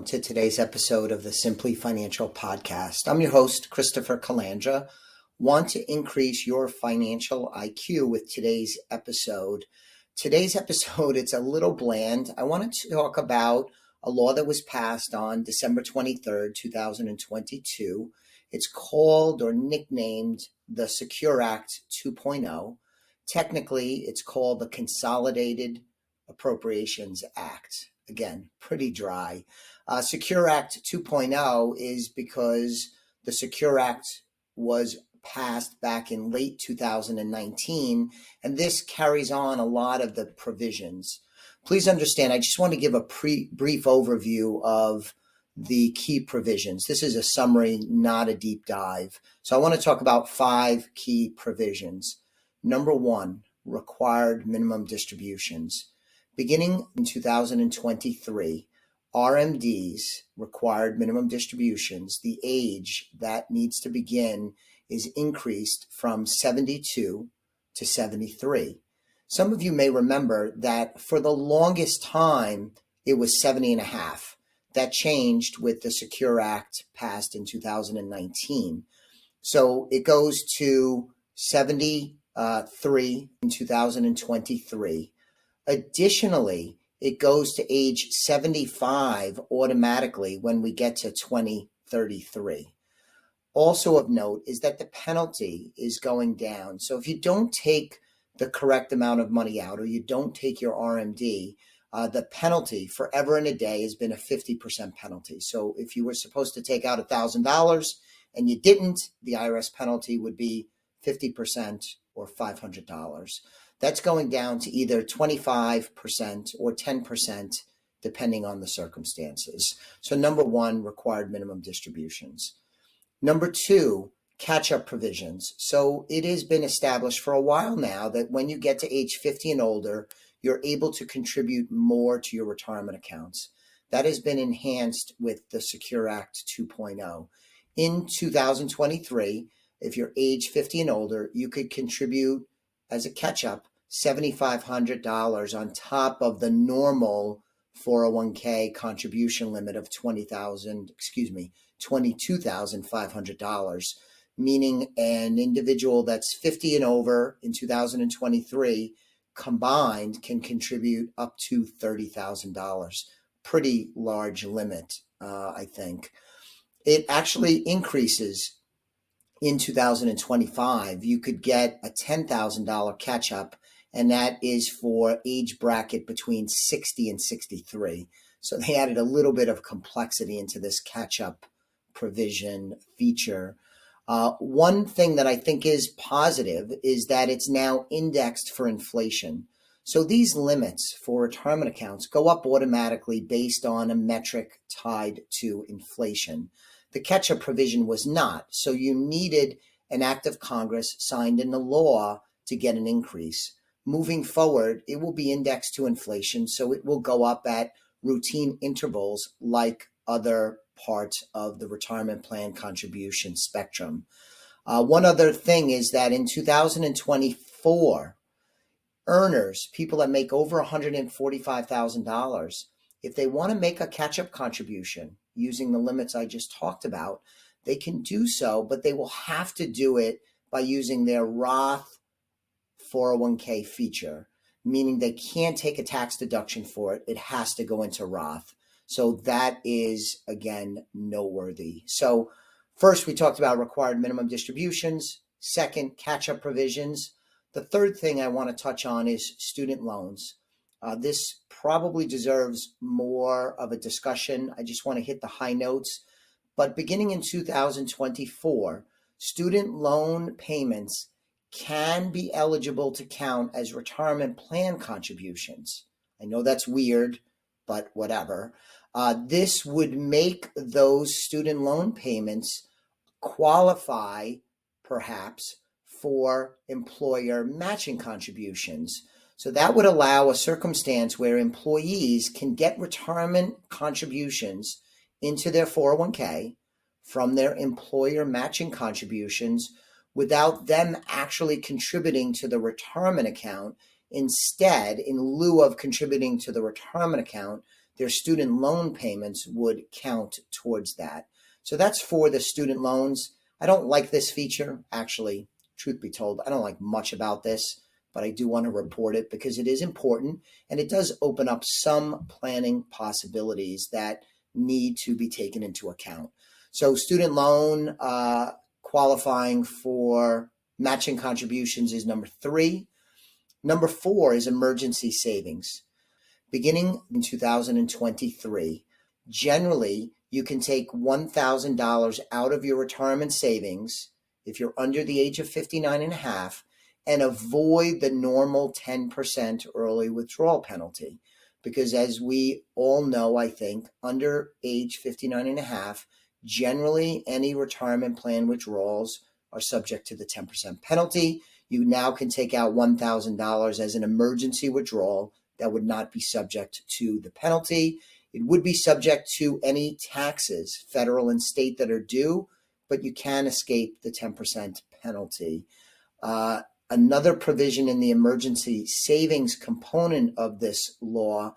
welcome to today's episode of the Simply Financial Podcast. I'm your host, Christopher Calandra. Want to increase your financial IQ with today's episode. Today's episode, it's a little bland. I wanted to talk about a law that was passed on December 23rd, 2022. It's called or nicknamed the Secure Act 2.0. Technically, it's called the Consolidated Appropriations Act. Again, pretty dry. Secure Act 2.0 is because the Secure Act was passed back in late 2019, and this carries on a lot of the provisions. Please understand, I just want to give a brief overview of the key provisions. This is a summary, not a deep dive. So I want to talk about 5 key provisions. Number 1, required minimum distributions. Beginning in 2023, RMDs, required minimum distributions, the age that needs to begin is increased from 72 to 73. Some of you may remember that for the longest time, it was 70 and a half. That changed with the Secure Act passed in 2019. So it goes to 73 in 2023. Additionally, it goes to age 75 automatically when we get to 2033. Also of note is that the penalty is going down. So if you don't take the correct amount of money out or you don't take your RMD, the penalty forever and a day has been a 50% penalty. So if you were supposed to take out $1,000 and you didn't, the IRS penalty would be 50% or $500. That's going down to either 25% or 10%, depending on the circumstances. So number 1, required minimum distributions. Number 2, catch-up provisions. So it has been established for a while now that when you get to age 50 and older, you're able to contribute more to your retirement accounts. That has been enhanced with the Secure Act 2.0. In 2023, if you're age 50 and older, you could contribute as a catch-up $7,500 on top of the normal 401k contribution limit of $22,500, meaning an individual that's 50 and over in 2023 combined can contribute up to $30,000. Pretty large limit, I think. It actually increases in 2025. You could get a $10,000 catch-up, and that is for age bracket between 60 and 63. So they added a little bit of complexity into this catch-up provision feature. One thing that I think is positive is that it's now indexed for inflation. So these limits for retirement accounts go up automatically based on a metric tied to inflation. The catch-up provision was not, so you needed an act of Congress signed into law to get an increase. Moving forward, it will be indexed to inflation, so it will go up at routine intervals like other parts of the retirement plan contribution spectrum. One other thing is that in 2024, earners, people that make over $145,000, if they want to make a catch-up contribution using the limits I just talked about, they can do so, but they will have to do it by using their Roth 401k feature, meaning they can't take a tax deduction for it. It has to go into Roth. So that is, again, noteworthy. So first, we talked about required minimum distributions. Second, catch-up provisions. The third thing I want to touch on is student loans. This probably deserves more of a discussion. I just want to hit the high notes. But beginning in 2024, student loan payments can be eligible to count as retirement plan contributions. I know that's weird, but whatever. This would make those student loan payments qualify, perhaps, for employer matching contributions. So that would allow a circumstance where employees can get retirement contributions into their 401k from their employer matching contributions without them actually contributing to the retirement account. Instead, in lieu of contributing to the retirement account, their student loan payments would count towards that. So that's for the student loans. I don't like this feature. Actually, truth be told, I don't like much about this, but I do want to report it because it is important and it does open up some planning possibilities that need to be taken into account. So student loan qualifying for matching contributions is number 3. Number 4 is emergency savings. Beginning in 2023, generally, you can take $1,000 out of your retirement savings if you're under the age of 59 and a half and avoid the normal 10% early withdrawal penalty. Because as we all know, I think, under age 59 and a half, generally any retirement plan withdrawals are subject to the 10% penalty. You now can take out $1,000 as an emergency withdrawal that would not be subject to the penalty. It would be subject to any taxes, federal and state, that are due, but you can escape the 10% penalty. Another provision in the emergency savings component of this law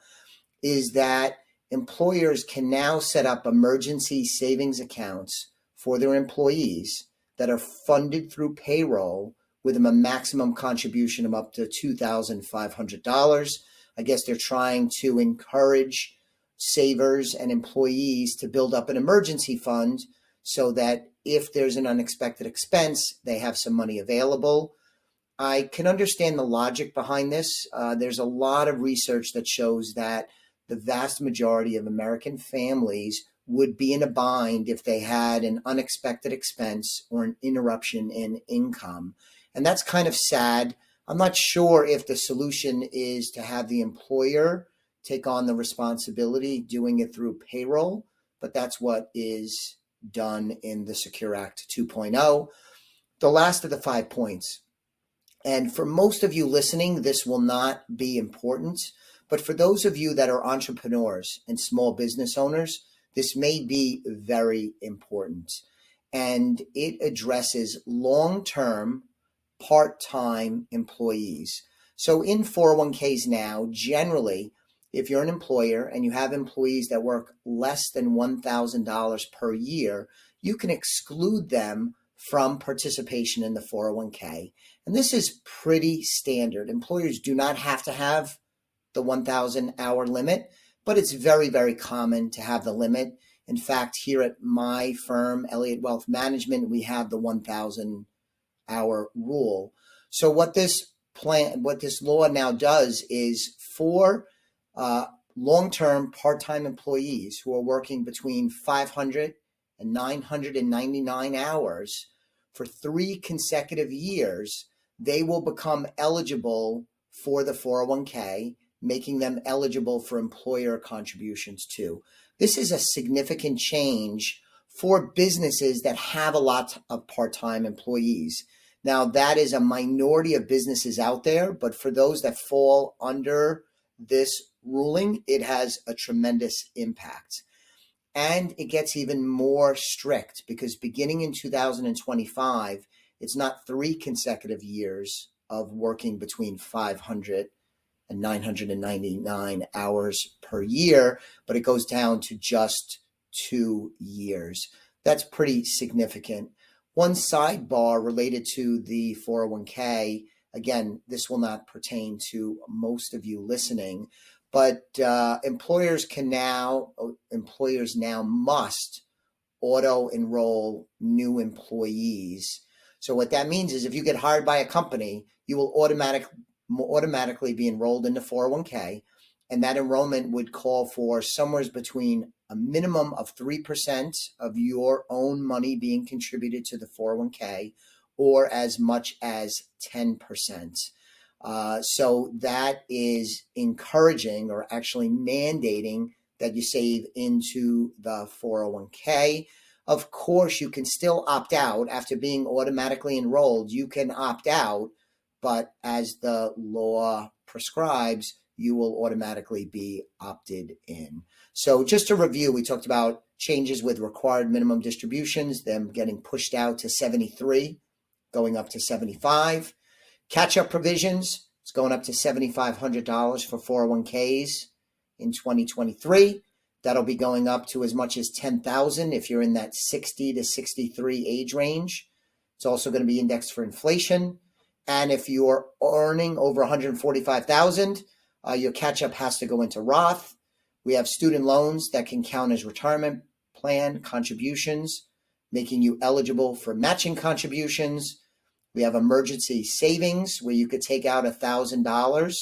is that employers can now set up emergency savings accounts for their employees that are funded through payroll with a maximum contribution of up to $2,500. I guess they're trying to encourage savers and employees to build up an emergency fund so that if there's an unexpected expense, they have some money available. I can understand the logic behind this. There's a lot of research that shows that the vast majority of American families would be in a bind if they had an unexpected expense or an interruption in income. And that's kind of sad. I'm not sure if the solution is to have the employer take on the responsibility doing it through payroll, but that's what is done in the Secure Act 2.0. The last of the 5 points. And for most of you listening, this will not be important, but for those of you that are entrepreneurs and small business owners, this may be very important. And it addresses long-term part-time employees. So in 401ks now, generally, if you're an employer and you have employees that work less than $1,000 per year, you can exclude them from participation in the 401k. And this is pretty standard. Employers do not have to have the 1,000 hour limit, but it's very, very common to have the limit. In fact, here at my firm, Elliott Wealth Management, we have the 1,000 hour rule. So what this law now does is for long-term part-time employees who are working between 500 and 999 hours for 3 consecutive years, they will become eligible for the 401k, making them eligible for employer contributions too. This is a significant change for businesses that have a lot of part-time employees. Now, that is a minority of businesses out there, but for those that fall under this ruling, it has a tremendous impact. And it gets even more strict because beginning in 2025, it's not 3 consecutive years of working between 500 and 999 hours per year, but it goes down to just 2 years. That's pretty significant. One sidebar related to the 401k, again, this will not pertain to most of you listening, but employers now must auto-enroll new employees. So what that means is if you get hired by a company, you will automatically be enrolled in the 401k, and that enrollment would call for somewhere between a minimum of 3% of your own money being contributed to the 401k or as much as 10%. So that is encouraging or actually mandating that you save into the 401k. Of course, you can still opt out after being automatically enrolled. You can opt out, but as the law prescribes, you will automatically be opted in. So just to review, we talked about changes with required minimum distributions, them getting pushed out to 73, going up to 75. Catch-up provisions, it's going up to $7,500 for 401ks in 2023. That'll be going up to as much as $10,000 if you're in that 60 to 63 age range. It's also going to be indexed for inflation. And if you're earning over $145,000, your catch-up has to go into Roth. We have student loans that can count as retirement plan contributions, making you eligible for matching contributions. We have emergency savings where you could take out $1,000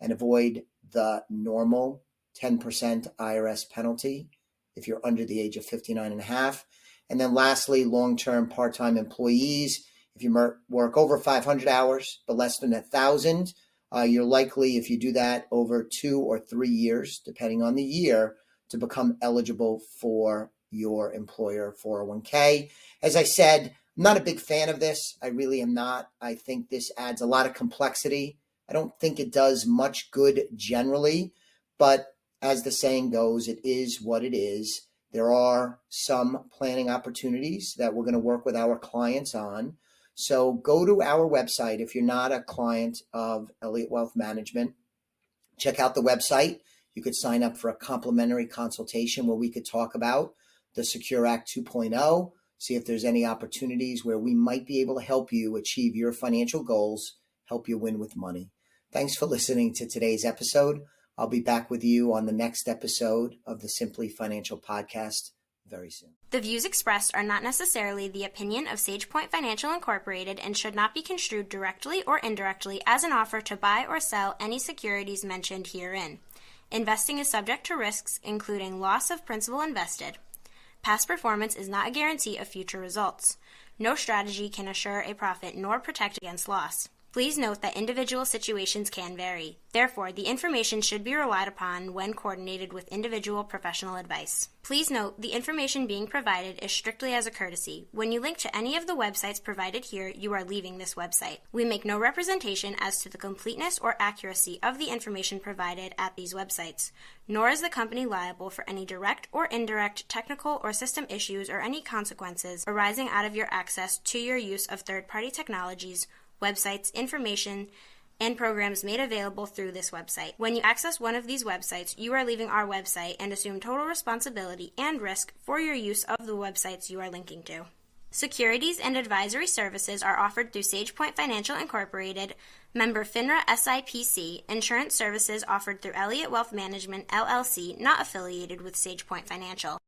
and avoid the normal 10% IRS penalty if you're under the age of 59 and a half. And then lastly, long-term part-time employees. If you work over 500 hours but less than 1,000, you're likely, if you do that over 2 or 3 years, depending on the year, to become eligible for your employer 401k. As I said, I'm not a big fan of this. I really am not. I think this adds a lot of complexity. I don't think it does much good generally, but as the saying goes, it is what it is. There are some planning opportunities that we're going to work with our clients on. So go to our website if you're not a client of Elliott Wealth Management. Check out the website. You could sign up for a complimentary consultation where we could talk about the Secure Act 2.0, see if there's any opportunities where we might be able to help you achieve your financial goals, help you win with money. Thanks for listening to today's episode. I'll be back with you on the next episode of the Simply Financial Podcast very soon. The views expressed are not necessarily the opinion of SagePoint Financial Incorporated and should not be construed directly or indirectly as an offer to buy or sell any securities mentioned herein. Investing is subject to risks, including loss of principal invested. Past performance is not a guarantee of future results. No strategy can assure a profit nor protect against loss. Please note that individual situations can vary. Therefore, the information should be relied upon when coordinated with individual professional advice. Please note, the information being provided is strictly as a courtesy. When you link to any of the websites provided here, you are leaving this website. We make no representation as to the completeness or accuracy of the information provided at these websites, nor is the company liable for any direct or indirect technical or system issues or any consequences arising out of your access to your use of third-party technologies, websites, information, and programs made available through this website. When you access one of these websites, you are leaving our website and assume total responsibility and risk for your use of the websites you are linking to. Securities and advisory services are offered through SagePoint Financial Incorporated, member FINRA SIPC. Insurance services offered through Elliott Wealth Management, LLC, not affiliated with SagePoint Financial.